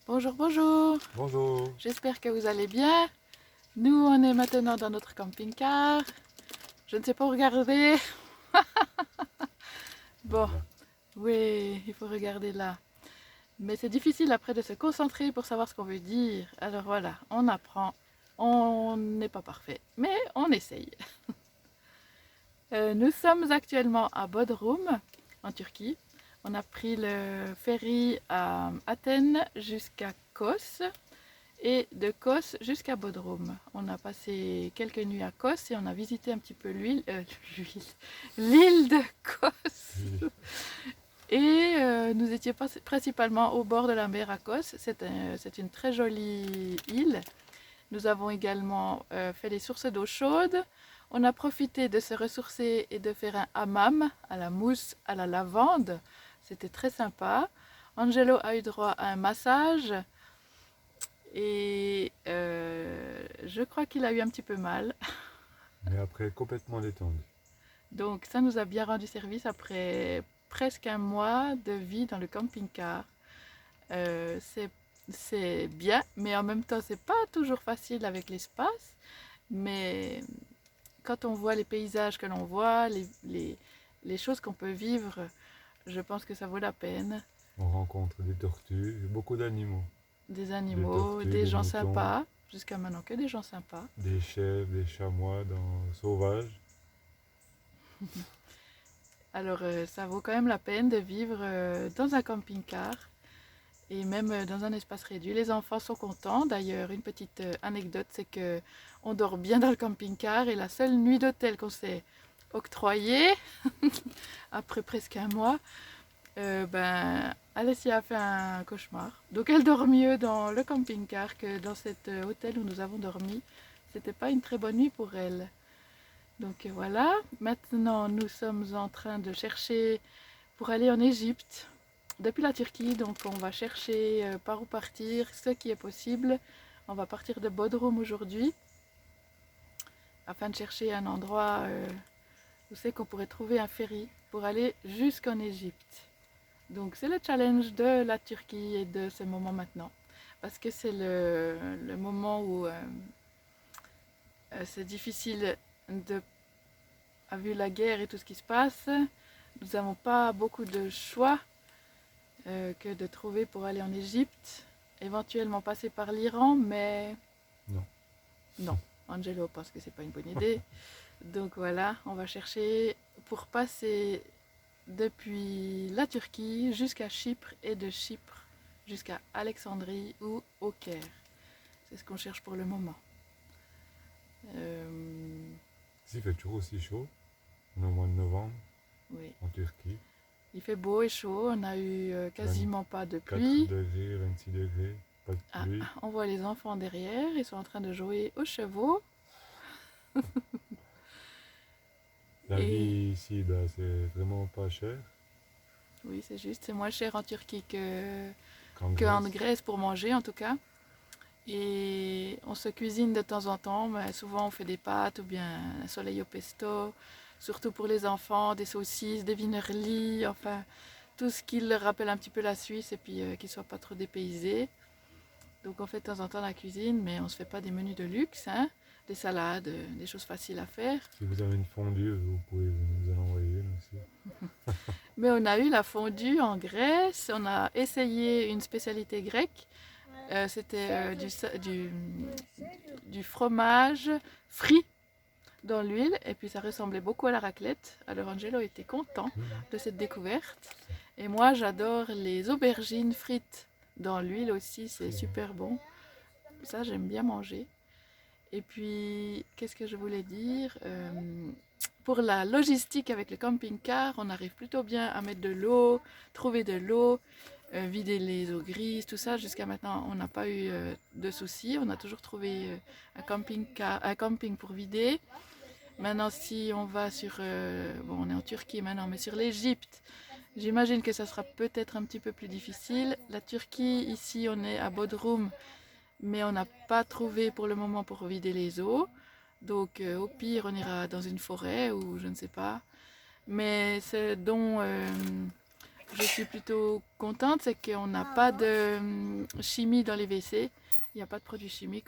Bonjour, bonjour. Bonjour. J'espère que vous allez bien. Nous, on est maintenant dans notre camping-car. Je ne sais pas où regarder. Bon, Voilà. oui, il faut regarder là. Mais c'est difficile après de se concentrer pour savoir ce qu'on veut dire. Alors voilà, on apprend. On n'est pas parfait, mais on essaye. Nous sommes actuellement à Bodrum, en Turquie. On a pris le ferry à Athènes jusqu'à Kos et de Kos jusqu'à Bodrum. On a passé quelques nuits à Kos et on a visité un petit peu l'île de Kos. Et nous étions principalement au bord de la mer à Kos. C'est une très jolie île. Nous avons également fait les sources d'eau chaude. On a profité de se ressourcer et de faire un hammam à la mousse à la lavande. C'était très sympa. Angelo a eu droit à un massage et je crois qu'il a eu un petit peu mal. Mais après, complètement détendu. Donc ça nous a bien rendu service après presque un mois de vie dans le camping-car. Euh, c'est c'est bien, mais en même temps c'est pas toujours facile avec l'espace. Mais quand on voit les paysages que l'on voit, les choses qu'on peut vivre, je pense que ça vaut la peine. On rencontre des tortues, beaucoup d'animaux. Des Des animaux, tortues, des des gens moutons, sympas, jusqu'à maintenant que des gens sympas. des chèvres, des chamois sauvages. Alors ça vaut quand même la peine de vivre dans un camping-car et même dans un espace réduit. Les enfants sont contents. D'ailleurs, une petite anecdote, c'est que on dort bien dans le camping-car et la seule nuit d'hôtel qu'on s'est octroyée, après presque un mois, Alessia a fait un cauchemar. Donc elle dort mieux dans le camping-car que dans cet hôtel où nous avons dormi. C'était pas une très bonne nuit pour elle. Donc voilà, maintenant nous sommes en train de chercher pour aller en Égypte depuis la Turquie. Donc on va chercher par où partir, ce qui est possible. On va partir de Bodrum aujourd'hui afin de chercher un endroit où c'est qu'on pourrait trouver un ferry pour aller jusqu'en Égypte. Donc c'est le challenge de la Turquie et de ce moment maintenant. Parce que c'est le moment où c'est difficile de, vu la guerre et tout ce qui se passe, nous n'avons pas beaucoup de choix que de trouver pour aller en Égypte. Éventuellement passer par l'Iran, mais Non. non. Angelo pense que c'est pas une bonne idée. Donc voilà, on va chercher pour passer depuis la Turquie jusqu'à Chypre et de Chypre jusqu'à Alexandrie ou au Caire. C'est ce qu'on cherche pour le moment. Il fait toujours aussi chaud, on est au mois de novembre, Oui. en Turquie. Il fait beau et chaud, on a eu quasiment pas de 4 pluie. degrés, 26 degrés, pas de Ah, pluie. on voit les enfants derrière, ils sont en train de jouer aux chevaux. La Et vie ici, c'est vraiment pas cher. oui, c'est juste, c'est moins cher en Turquie Qu'en qu'en Grèce. Grèce pour manger en tout cas. Et on se cuisine de temps en temps, mais souvent on fait des pâtes ou bien un soleil au pesto, surtout pour les enfants, des saucisses, des wienerli, enfin tout ce qui leur rappelle un petit peu la Suisse et puis qu'ils ne soient pas trop dépaysés. Donc on fait de temps en temps la cuisine, mais on ne se fait pas des menus de luxe, hein, des salades, des choses faciles à faire. Si vous avez une fondue, vous pouvez nous en envoyer une aussi. Mais on a eu la fondue en Grèce, on a essayé une spécialité grecque. C'était du fromage frit dans l'huile et puis ça ressemblait beaucoup à la raclette. Alors Angelo était content de cette découverte. Et moi j'adore les aubergines frites dans l'huile aussi, c'est super bon. Ça j'aime bien manger. Et puis qu'est-ce que je voulais dire pour la logistique avec le camping-car, on arrive plutôt bien à mettre de l'eau, trouver de l'eau, vider les eaux grises, tout ça. Jusqu'à maintenant, on n'a pas eu de soucis. On a toujours trouvé un camping pour vider. Maintenant, si on va sur... bon, on est en Turquie maintenant, mais sur l'Égypte, j'imagine que ça sera peut-être un petit peu plus difficile. La Turquie, ici, on est à Bodrum, mais on n'a pas trouvé pour le moment pour vider les eaux. Donc au pire, on ira dans une forêt ou je ne sais pas. Mais ce dont je suis plutôt contente, c'est qu'on n'a pas chimie dans les WC. Il n'y a pas de produits chimiques,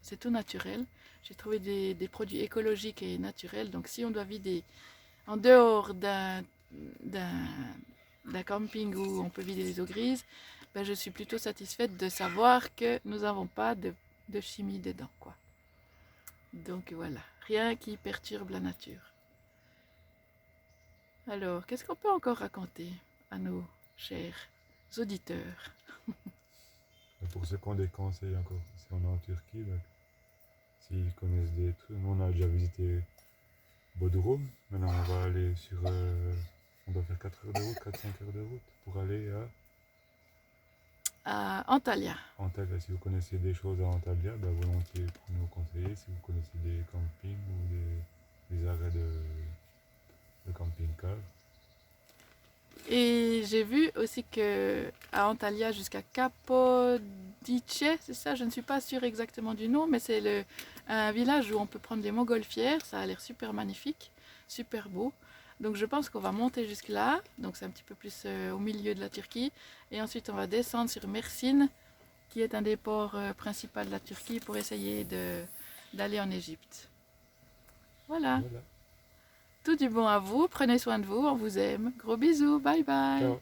c'est tout naturel. J'ai trouvé des produits écologiques et naturels. Donc si on doit vider en dehors d'un camping où on peut vider les eaux grises, ben, je suis plutôt satisfaite de savoir que nous n'avons pas de chimie dedans, quoi. Donc voilà, rien qui perturbe la nature. Alors, qu'est-ce qu'on peut encore raconter à nos chers auditeurs? Et pour ceux qui ont des conseils encore, si on est en Turquie, ben, s'ils connaissent des trucs, nous on a déjà visité Bodrum, maintenant on va aller sur... on doit faire 4 heures de route, 4-5 heures de route pour aller À Antalya. Antalya. Si vous connaissez des choses à Antalya, ben, volontiers pour nous conseiller. Si vous connaissez des campings ou des arrêts de camping-car. Et j'ai vu aussi que à Antalya jusqu'à Capodice, c'est ça, je ne suis pas sûre exactement du nom, mais c'est un village où on peut prendre des montgolfières. Ça a l'air super magnifique, super beau. Donc je pense qu'on va monter jusque là, donc c'est un petit peu plus au milieu de la Turquie. Et ensuite on va descendre sur Mersin, qui est un des ports principaux de la Turquie, pour essayer d'aller en Égypte. Voilà. Voilà. Tout du bon à vous, prenez soin de vous, on vous aime. Gros bisous, bye bye. Ciao.